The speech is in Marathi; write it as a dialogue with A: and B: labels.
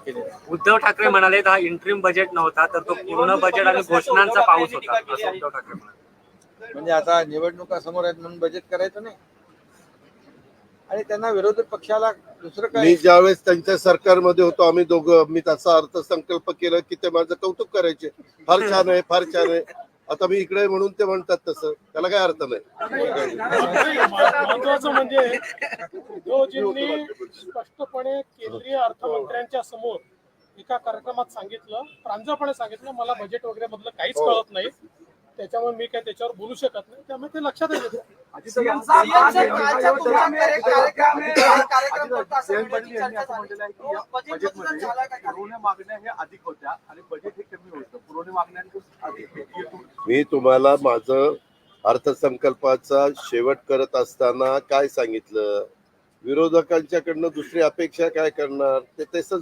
A: केलेलं आहे.
B: उद्धव ठाकरे म्हणाले हा इंट्रीम बजेट नव्हता तर तो पूर्ण बजेट आणि घोषणांचा पाऊस होता असं उद्धव ठाकरे म्हणाले.
A: म्हणजे आता निवडणुका समोर आहेत म्हणून बजेट करायचं नाही, आणि त्यांना विरोधी पक्षाला दुसरं काय.
C: मी ज्यावेळेस त्यांच्या सरकारमध्ये होतो आम्ही दोघं, मी त्याचा अर्थसंकल्प केला की ते माझं कौतुक करायचे, फार छान आहे फार छान आहे. आता मी इकडे म्हणून ते म्हणतात तसं, त्याला काय अर्थ नाही.
D: महत्वाचं म्हणजे उद्धवजींनी स्पष्टपणे केंद्रीय अर्थमंत्र्यांच्या समोर एका कार्यक्रमात सांगितलं, प्रांजळपणे सांगितलं, मला बजेट वगैरे मधलं काहीच कळत नाही, त्याच्यामुळे मी काय त्याच्यावर बोलू शकत नाही. त्यामुळे ते लक्षात येतं.
C: मी तुम्हाला माझं अर्थसंकल्पाचा शेवट करत असताना काय सांगितलं, विरोधकांच्याकडनं दुसरी अपेक्षा काय करणार ते